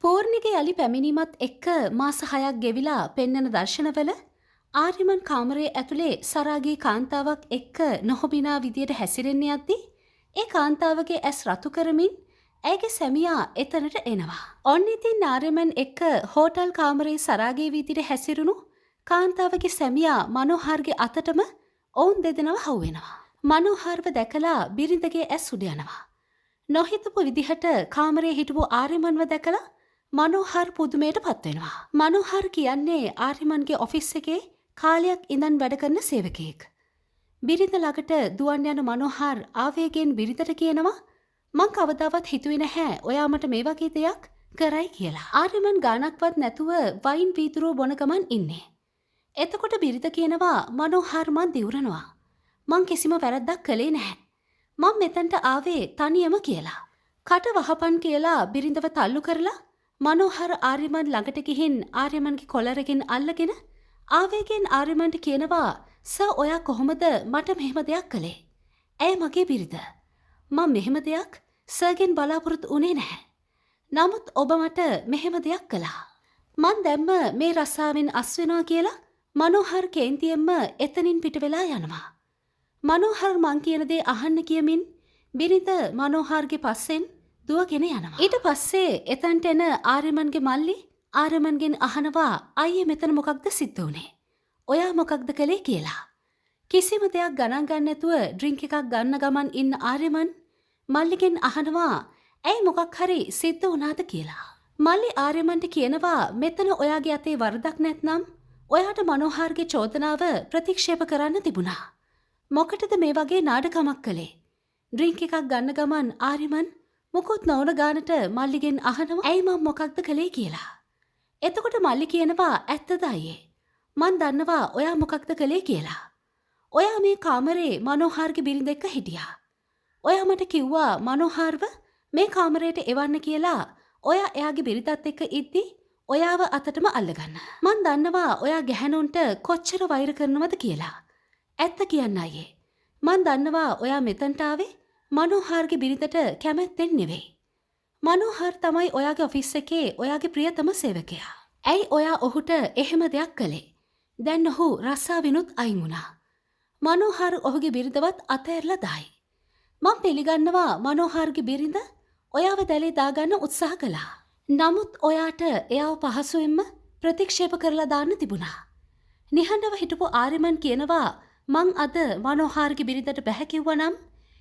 පූර්ණිගේ යළි පැමිණීමත් එක්ක මාස 6ක් ගෙවිලා පෙන්වන දර්ශනවල ආර්යමන් කාමරයේ ඇතුලේ සරාගී කාන්තාවක් එක්ක නොහොබිනා විදියට හැසිරෙන්න යද්දී ඒ කාන්තාවගේ ඇස් රතු කරමින් ඇයගේ සැමියා එතනට එනවා. ඔන්න ඉතින් ආර්යමන් එක්ක හෝටල් කාමරයේ සරාගී විදියට හැසිරුණු කාන්තාවගේ සැමියා මනෝහර්ගේ අතටම ඔවුන් දෙදෙනාව හවු වෙනවා. මනෝහර්ව දැකලා බිරිඳගේ ඇස් උඩ යනවා. නොහිතපු විදිහට කාමරයේ හිටපු ආර්යමන්ව දැකලා මනෝහර් පුදුමයට පත් වෙනවා. මනෝහර් කියන්නේ ආර්යමන්ගේ ඔෆිස් එකේ කාලයක් ඉඳන් වැඩ කරන සේවකයෙක්. බිරිඳ ළඟට දුවන් යන මනෝහර් ආවේගයෙන් බිරිඳට කියනවා මං කවදාවත් හිතුවේ නැහැ ඔයා මට මේ වගේ දෙයක් කරයි කියලා. ආර්යමන් ගානක්වත් නැතුව වයින් වීදුරුව බොන ගමන් ඉන්නේ. එතකොට බිරිඳ කියනවා මනෝහර් මං දිවුරනවා. මං කිසිම වැරද්දක් කළේ නැහැ. මං මෙතනට ආවේ තනියම කියලා. කට වහපන් කියලා බිරිඳව තල්ලු කරලා මනෝහර් ආර්යමන් ළඟට ගිහින් ආර්යමන්ගේ කොලරකින් අල්ලගෙන ආවේගයෙන් ආර්යමන්ට කියනවා සර් ඔයා කොහොමද මට මෙහෙම දෙයක් කළේ? ඇය මගේ බිරිඳ. මම මෙහෙම දෙයක් සර්ගෙන් බලාපොරොත්තු වුණේ නැහැ. නමුත් ඔබ මට මෙහෙම දෙයක් කළා. මං දැම්ම මේ රස්සාවෙන් අස් වෙනවා කියලා මනෝහර් කේන්තියෙන්ම එතනින් පිට වෙලා යනවා. මනෝහර් මං කියන දේ අහන්න කියමින් බිරිඳ මනෝහර්ගේ පස්සෙන් දුවගෙන යනවා. ඊට පස්සේ එතනට එන ආර්යමන්ගේ මල්ලි ආර්යමන්ගෙන් අහනවා අයියේ මෙතන මොකක්ද සිද්ධ වුනේ? ඔයා මොකක්ද කළේ කියලා. කිසිම දෙයක් ගණන් ගන්න නැතුව ඩ්‍රින්ක් එකක් ගන්න ගමන් ඉන්න ආර්යමන් මල්ලිගෙන් අහනවා ඇයි මොකක් හරි සිද්ධ වුණාද කියලා. මල්ලි ආර්යමන්ට කියනවා මෙතන ඔයාගේ අතේ වරදක් නැත්නම් ඔයාට මනෝහර්ගේ චෝදනාව ප්‍රතික්ෂේප කරන්න තිබුණා. මොකටද මේ වගේ නාඩකමක් කළේ? ඩ්‍රින්ක් එකක් ගන්න ගමන් ආර්යමන් මොකොත් නොවන ගානට මල්ලිගෙන් අහනවා ඇයි මම මොකක්ද කළේ කියලා. එතකොට මල්ලි කියනවා ඇත්තද අයියේ? මන් දන්නවා ඔයා මොකක්ද කළේ කියලා. ඔයා මේ කාමරේ මනෝහර්ගේ බිරිඳ එක්ක හිටියා. ඔයා මට කිව්වා මනෝහර්ව මේ කාමරයට එවන්න කියලා ඔයා එයාගේ බිරිඳත් එක්ක ඉද්දි ඔයාව අතටම අල්ලගන්න. මන් දන්නවා ඔයා ගැහැණුන්ට කොච්චර වෛර කරනවද කියලා. ඇත්ත කියන්න අයියේ. මන් දන්නවා ඔයා මෙතනට ආවේ මනෝහර්ගේ බිරිඳට කැමැත්තෙන් නෙවෙයි. මනෝහර් තමයි ඔයාගේ ඔෆිස් එකේ ඔයාගේ ප්‍රියතම සේවකයා. ඇයි ඔයා ඔහුට එහෙම දෙයක් කළේ? දැන් ඔහු රස්සාවෙනුත් අයින් වුණා. මනෝහර් ඔහුගේ බිරිඳවත් අතහැරලා දායි. මම පිළිගන්නවා මනෝහර්ගේ බිරිඳ ඔයාව දැලේ දාගන්න උත්සාහ කළා. නමුත් ඔයාට එයාව පහසුවෙන්ම ප්‍රතික්ෂේප කරලා දාන්න තිබුණා. නිහඬව හිටපු ආර්යමන් කියනවා මං අද මනෝහර්ගේ බිරිඳට බැහැ කිව්වනම්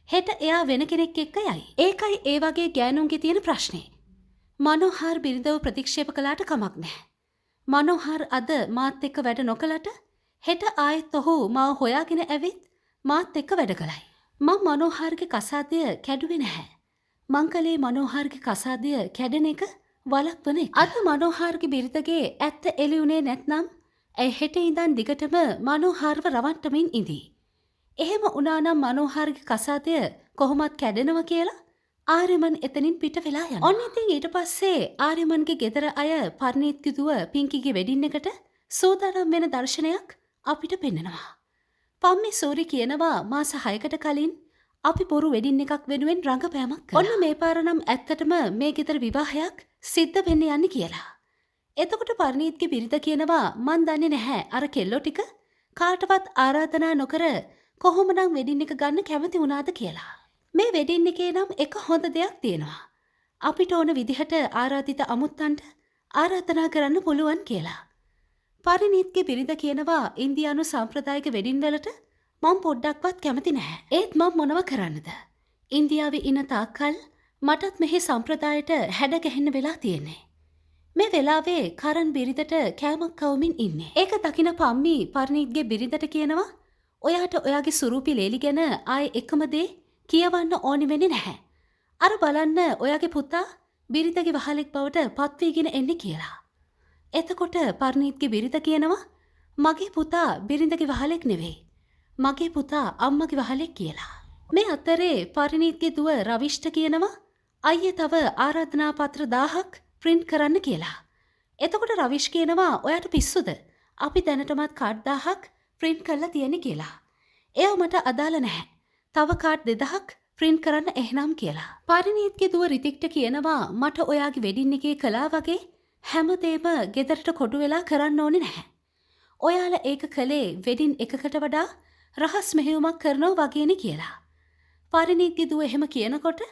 හෙට එයා වෙන කෙනෙක් එක්ක යයි. ඒකයි ඒ වගේ ගෑනුන්ගේ තියෙන ප්‍රශ්නේ. මනෝහර් බිරිඳව ප්‍රතික්ෂේප කළාට කමක් නැහැ. මනෝහර් අද මාත් එක්ක වැඩ නොකලට හෙට ආයෙත් ඔහු මාව හොයාගෙන ඇවිත් මාත් එක්ක වැඩ කළයි. මම මනෝහර්ගේ කසාදය කැඩුවේ නැහැ. මං කලේ මනෝහර්ගේ කසාදය කැඩෙන එක වළක්වන එක. අද මනෝහර්ගේ බිරිඳගේ ඇත්ත එළියුනේ නැත්නම් ඇයි හෙට ඉඳන් දිගටම මනෝහර්ව රවට්ටමින් ඉඳී. එහෙම වුණානම් මනෝහර්ගේ කසාදය කොහොමත් කැඩෙනවා කියලා ආර්යමන් එතනින් පිට වෙලා යනවා. ඔන්න ඉතින් ඊට පස්සේ ආර්යමන්ගේ ගෙදර අය පර්ණීත්ගේ දුව පින්කිගේ වෙඩින් එකට සූදානම් වෙන දර්ශනයක් අපිට පෙන්නනවා. පම්මි සූරි කියනවා මාස 6කට කලින් අපි බොරු වෙඩින් එකක් වෙනුවෙන් රංගපෑමක් කළා. ඔන්න මේ පාර නම් ඇත්තටම මේ ගෙදර විවාහයක් සිද්ධ වෙන්න යන්නේ කියලා. එතකොට පර්ණීත්ගේ බිරිඳ කියනවා මන් දන්නේ නැහැ අර කෙල්ලෝ ටික කාටවත් ආරාධනා නොකර කොහොමනම් වෙඩින් එක ගන්න කැමති වුණාද කියලා. මේ වෙඩින් එකේ නම් එක හොඳ දෙයක් තියෙනවා. අපිට ඕන විදිහට ආරාධිත අමුත්තන්ට ආරාධනා කරන්න පුළුවන් කියලා. පරිණීත්ගේ බිරිඳ කියනවා ඉන්දියානු සම්ප්‍රදායික වෙඩින් වලට මම පොඩ්ඩක්වත් කැමති නැහැ. ඒත් මම මොනව කරන්නද? ඉන්දියාවේ ඉන්න තාක්කල් මටත් මෙහි සම්ප්‍රදායට හැඩ ගැහෙන්න වෙලා තියෙන්නේ. මේ වෙලාවේ කරන් බිරිඳට කෑමක් කවමින් ඉන්නේ. ඒක දකින පම්මි පරිණීත්ගේ බිරිඳට කියනවා ඔයාට ඔයාගේ සුරූපි ලේලි ගැන ආයේ එකම දේ කියවන්න ඕනි වෙන්නේ නැහැ. අර බලන්න ඔයාගේ පුතා බිරිඳගේ වහලෙක් බවට පත් වීගෙන එන්නේ කියලා. එතකොට පර්ණීත්ගේ බිරිඳ කියනවා මගේ පුතා බිරිඳගේ වහලෙක් නෙවෙයි. මගේ පුතා අම්මගේ වහලෙක් කියලා. මේ අතරේ පර්ණීත්ගේ දුව රවිෂ්ට කියනවා අයියේ තව ආරාධනා පත්‍ර 1000ක් print කරන්න කියලා. එතකොට රවිෂ් කියනවා ඔයාට පිස්සුද? අපි දැනටමත් කාඩ් 1000ක් print කරලා තියෙන්නේ කියලා. ඒව මට අදාළ නැහැ. තව කාඩ් 2000ක් ප්‍රින්ට් කරන්න එහෙනම් කියලා. පරිණීත්ගේ දුව රිතික්ට කියනවා මට ඔයාගේ වෙඩින් එකේ කළා වගේ හැමදේම ගෙදරට කොටු වෙලා කරන්න ඕනේ නැහැ. ඔයාලා ඒක කළේ වෙඩින් එකකට වඩා රහස් මෙහෙයුමක් කරනවා වගේනේ කියලා. පරිණීත්ගේ දුව එහෙම කියනකොට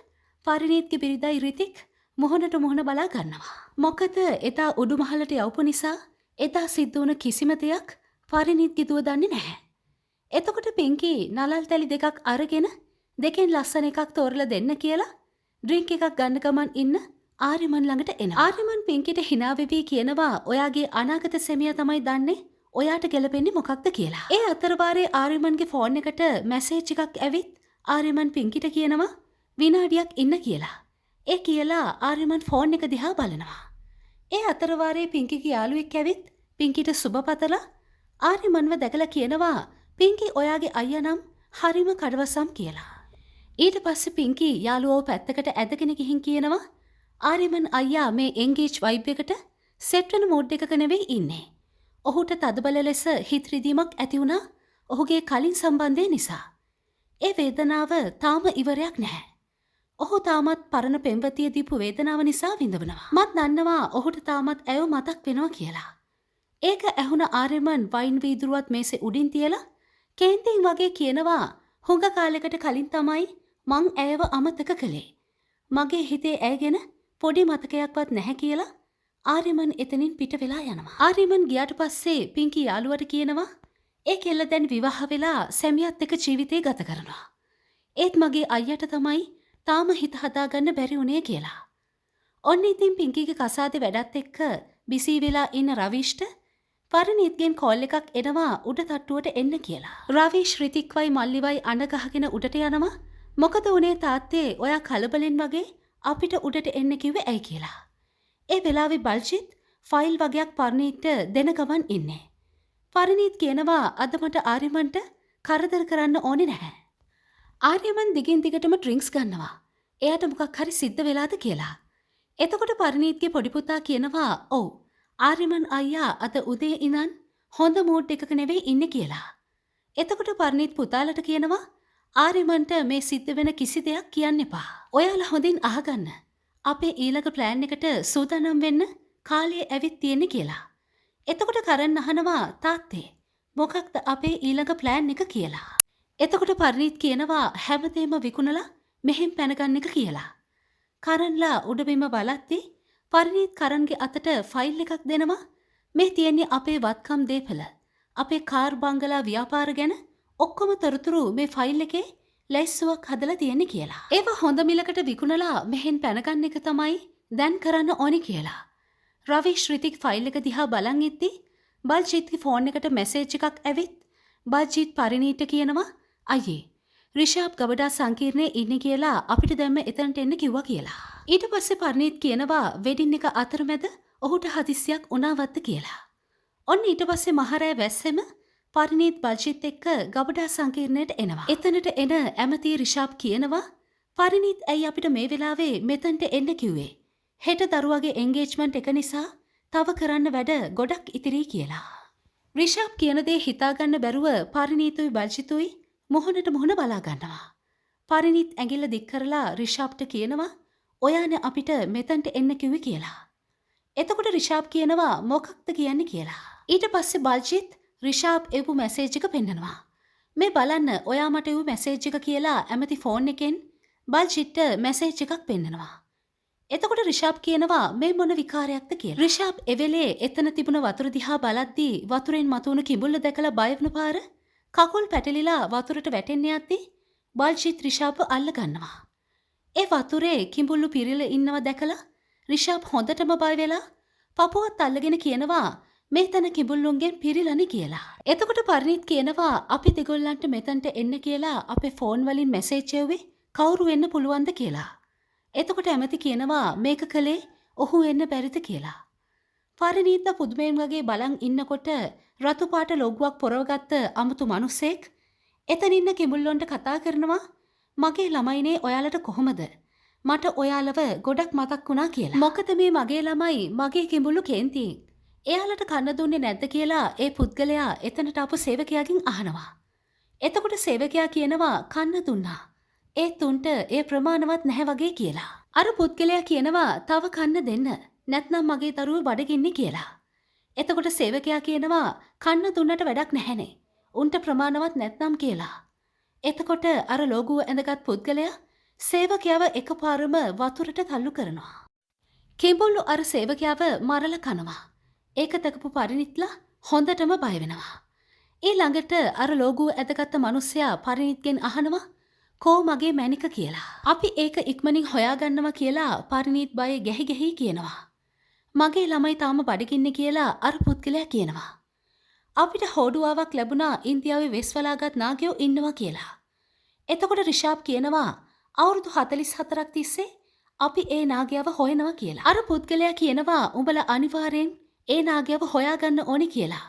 පරිණීත්ගේ බිරිඳයි රිතික් මොහොනට මොහොන බලා ගන්නවා. මොකද එදා උඩුමහලට යවපු නිසා එදා සිද්ධ වුණ කිසිම දෙයක් පරිණීත්ගේ දුව දන්නේ නැහැ. එතකොට පින්කි නලල් තැලි දෙකක් අරගෙන දෙකෙන් ලස්සන එකක් තෝරලා දෙන්න කියලා ඩ්‍රින්ක් එකක් ගන්න ගමන් ඉන්න ආර්යමන් ළඟට එනවා. ආර්යමන් පින්කිට hina වෙවි කියනවා ඔයාගේ අනාගත සෙමියා තමයි දන්නේ ඔයාට ගැලපෙන්නේ මොකක්ද කියලා. ඒ අතරවාරේ ආර්යමන්ගේ ෆෝන් එකට මැසේජ් එකක් ඇවිත් ආර්යමන් පින්කිට කියනවා විනාඩියක් ඉන්න කියලා. ඒ කියලා ආර්යමන් ෆෝන් එක දිහා බලනවා. ඒ අතරවාරේ පින්කිගේ යාළුවෙක් ඇවිත් පින්කිට සුබ පතලා ආර්යමන්ව දැකලා කියනවා පින්කි ඔයාගේ අයියා නම් හරිම කඩවසම් කියලා. ඊට පස්සේ පින්කි යාළුවව පැත්තකට ඇදගෙන ගිහින් කියනවා ආර්යමන් අයියා මේ එන්ගේජ් වයිබ් එකට සෙට් වෙන මූඩ් එකක නෙවෙයි ඉන්නේ. ඔහුට තදබල ලෙස හිත රිදීමක් ඇති වුණා ඔහුගේ කලින් සම්බන්ධය නිසා. ඒ වේදනාව තාම ඉවරයක් නැහැ. ඔහු තාමත් පරණ පෙම්වතිය දීපු වේදනාව නිසා විඳවනවා. මත් දන්නවා ඔහුට තාමත් ඇයව මතක් වෙනවා කියලා. ඒක ඇහුණ ආර්යමන් වයින් වීදුරුවත් මේසේ උඩින් තියලා කේන්තින් වගේ කියනවා හුඟ කාලයකට කලින් තමයි මං ඇයව අමතක කළේ. මගේ හිතේ ඇය ගැන පොඩි මතකයක්වත් නැහැ කියලා ආර්යමන් එතනින් පිට වෙලා යනවා. ආර්යමන් ගියාට පස්සේ පින්කි යාළුවට කියනවා ඒ කෙල්ල දැන් විවාහ වෙලා සැමියාත් එක්ක ජීවිතේ ගත කරනවා. ඒත් මගේ අයියට තමයි තාම හිත හදාගන්න බැරි වුණේ කියලා. ඔන්න ඉතින් පින්කිගේ කසාදේ වැඩත් එක්ක බිසී වෙලා ඉන්න රවිෂ්ට පරිණීත්ගෙන් කෝල් එකක් එනවා උඩ තට්ටුවට එන්න කියලා. රවිෂ් රිතික්වයි මල්ලිවයි අඬ ගහගෙන උඩට යනවා. මොකද උනේ තාත්තේ ඔයා කලබලෙන් වගේ අපිට උඩට එන්න කිව්වේ ඇයි කියලා. ඒ වෙලාවේ බල්ජිත් ෆයිල් වගේක් පරිණීත්ට දෙන ගමන් ඉන්නේ. පරිණීත් කියනවා අද මට ආර්යමන්ට කරදර කරන්න ඕනේ නැහැ. ආර්යමන් දිගින් දිගටම ඩ්‍රින්ක්ස් ගන්නවා. එයාට මොකක් හරි සිද්ධ වෙලාද කියලා. එතකොට පරිණීත්ගේ පොඩි පුතා කියනවා ඔව් ආර්යමන් අයියා අද උදේ ඉඳන් හොඳ මූඩ් එකක නෙවෙයි ඉන්නේ කියලා. එතකොට පරිණීත් පුතාලට කියනවා ආර්යමන්ට මේ සිද්ධ වෙන කිසි දෙයක් කියන්න එපා. ඔයාලා හොඳින් අහගන්න. අපේ ඊළඟ ප්ලෑන් එකට සූදානම් වෙන්න කාලය ඇවිත් තියෙන්නේ කියලා. එතකොට කරන් අහනවා තාත්තේ මොකක්ද අපේ ඊළඟ ප්ලෑන් එක කියලා. එතකොට පරිණීත් කියනවා හැමදේම විකුණලා මෙහෙන් පැනගන්න එක කියලා. කරන්ලා උඩබිම බලද්දී පරිණීත් කරන්ගේ අතට ෆයිල් එකක් දෙනවා. මේ තියෙන්නේ අපේ වත්කම් දේපල. අපේ කාර් බංගලා ව්‍යාපාර ගැන ඔක්කොම තොරතුරු මේ ෆයිල් එකේ ලැයිස්තුවක් හදලා තියෙන්නේ කියලා. ඒවා හොඳ මිලකට විකුණලා මෙහෙන් පැනගන්න එක තමයි දැන් කරන්න ඕනි කියලා. රවිෂ් රිතික් ෆයිල් එක දිහා බලන් ඉද්දී බල්ජිත්ගේ ෆෝන් එකට මැසේජ් එකක් ඇවිත් බල්ජිත් පරිණීට කියනවා අයියේ රිෂාබ් ගබඩා සංකීර්ණයේ ඉන්නේ කියලා අපිට දැම්ම එතනට එන්න කිව්වා කියලා. ඊට පස්සේ පරිණීත් කියනවා වෙඩින් එක අතරමැද ඔහුට හදිස්සියක් වුණාවත්ද කියලා. ඔන්න ඊට පස්සේ මහරෑ වැස්සෙම පරිණීත් බල්ජිත් එක්ක ගබඩා සංකීර්ණයට එනවා. එතනට එන ඇමති රිෂාබ් කියනවා පරිණීත් ඇයි අපිට මේ වෙලාවේ මෙතනට එන්න කිව්වේ? හෙට දරුවගේ එන්ගේජ්මන්ට් එක නිසා තව කරන්න වැඩ ගොඩක් ඉතිරි කියලා. රිෂාබ් කියන දේ හිතාගන්න බැරුව පරිණීතුයි බල්ජිතුයි මොහොනට මොහොන බලා ගන්නවා. පරිණීත් ඇඟිල්ල දික් කරලා රිෂාබ්ට කියනවා ඔයානේ අපිට මෙතනට එන්න කිව්වේ කියලා. එතකොට රිෂාබ් කියනවා මොකක්ද කියන්නේ කියලා. ඊට පස්සේ බල්ජිත් රිෂාබ් එවපු මැසේජ් එක පෙන්නනවා. මේ බලන්න ඔයා මට එවපු මැසේජ් එක කියලා ඇමති ෆෝන් එකෙන් බල්ජිත්ට මැසේජ් එකක් පෙන්නනවා. එතකොට රිෂාබ් කියනවා මේ මොන විකාරයක්ද කියලා. රිෂාබ් එවෙලේ එතන තිබුණ වතුර දිහා බලද්දී වතුරෙන් මතුවුණු කිඹුල්ල දැකලා බය වුණ පාර කකුල් පැටලිලා වතුරට වැටෙන්න යද්දී බල්ජිත් රිෂාබ්ව අල්ල ගන්නවා. ඒ වතුරේ කිඹුල්ලු පිරිල ඉන්නව දැකලා රිෂාබ් හොඳටම බය වෙලා පපුවත් අල්ලගෙන කියනවා මේ තන කිඹුල්ලුන්ගෙන් පිරිලනි කියලා. එතකොට පරිණීත් කියනවා අපි දෙගොල්ලන්ට මෙතනට එන්න කියලා අපේ ෆෝන් වලින් මැසේජ් එව්වේ කවුරු වෙන්න පුළුවන්ද කියලා. එතකොට ඇමති කියනවා මේක කළේ ඔහු එන්න බැරිද කියලා. පරිණීත් පුදුමයෙන් වගේ බලන් ඉන්නකොට රතු පාට ලොග්ගුවක් පොරවගත්ත අමුතු මිනිසෙක් එතන ඉන්න කිඹුල්ලොන්ට කතා කරනවා මගේ ළමයිනේ ඔයාලට කොහොමද? මට ඔයාලව ගොඩක් මතක් වුණා කියලා. මොකද මේ මගේ ළමයි මගේ කිඹුල්ලු කේන්ති. එයාලට කන්න දුන්නේ නැද්ද කියලා ඒ පුද්ගලයා එතනට ආපු සේවකයාගෙන් අහනවා. එතකොට සේවකයා කියනවා කන්න දුන්නා. ඒත් උන්ට ඒ ප්‍රමාණවත් නැහැ වගේ කියලා. අර පුද්ගලයා කියනවා තව කන්න දෙන්න. නැත්නම් මගේ දරුවෝ බඩගින්නේ කියලා. එතකොට සේවකයා කියනවා කන්න දුන්නට වැඩක් නැහැනේ. උන්ට ප්‍රමාණවත් නැත්නම් කියලා. එතකොට අර ලෝගුව ඇඳගත් පුද්ගලයා සේවකයාව එකපාරම වතුරට තල්ලු කරනවා. කිඹුල්ලු අර සේවකයාව මරලා කනවා. ඒක දැකපු පරිණිත්ලා හොඳටම බය වෙනවා. ඊළඟට අර ලෝගුව ඇඳගත්ත මිනිස්සයා පරිණිත්ගෙන් අහනවා කෝ මගේ මැනික කියලා. අපි ඒක ඉක්මනින් හොයාගන්නවා කියලා පරිණිත් බය ගැහි ගැහි කියනවා. මගේ ළමයි තාම බඩගින්නේ කියලා අර පුද්ගලයා කියනවා. අපිට හෝඩුවාවක් ලැබුණා ඉන්දියාවේ වෙස්වලාගත් නාගයෝ ඉන්නවා කියලා. එතකොට රිෂාබ් කියනවා අවුරුදු 44ක් තිස්සේ අපි ඒ නාගයව හොයනවා කියලා. අර පුද්ගලයා කියනවා උඹලා අනිවාර්යෙන් ඒ නාගයව හොයාගන්න ඕනි කියලා.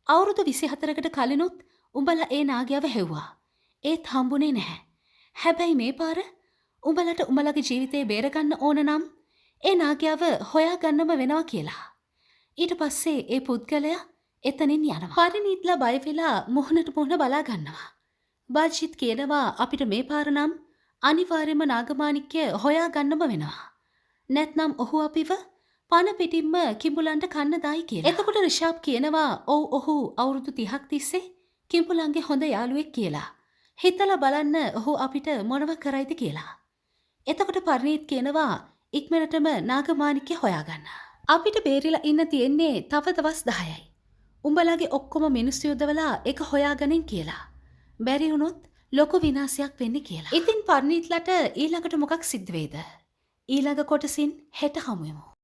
අවුරුදු 24කට කලිනුත් උඹලා ඒ නාගයව හෙව්වා. ඒත් හම්බුනේ නැහැ. හැබැයි මේ පාර උඹලට උඹලගේ ජීවිතේ බේරගන්න ඕන නම් ඒ නාගයව හොයාගන්නම වෙනවා කියලා. ඊට පස්සේ ඒ පුද්ගලයා එතනින් යනවා. පරිණීත්ලා බය වෙලා මුහුණට මුහුණ බලා ගන්නවා. බාජිත් කියනවා අපිට මේ පාර නම් අනිවාර්යයෙන්ම නාගමාණික්‍ය හොයාගන්නම වෙනවා. නැත්නම් ඔහු අපිව පන පිටින්ම කිඹුලන්ට කන්න දායි කියලා. එතකොට රිෂාබ් කියනවා ඔව් ඔහු අවුරුදු 30ක් තිස්සේ කිඹුලන්ගේ හොඳ යාළුවෙක් කියලා. හිතලා බලන්න ඔහු අපිට මොනව කරයිද කියලා. එතකොට පරිණීත් කියනවා ඉක්මනටම නාගමාණික්‍ය හොයාගන්න. අපිට බේරිලා ඉන්න තියෙන්නේ තව දවස් 10යි. උඹලගේ ඔක්කොම මිනිස්සු යොදවලා ඒක හොයාගනින් කියලා. බැරි වුණොත් ලොකු විනාශයක් වෙන්නේ කියලා. ඉතින් පරිණීත්ලට ඊළඟට මොකක් සිද්ධ වෙයිද? ඊළඟ කොටසින් හෙට හමු වෙමු.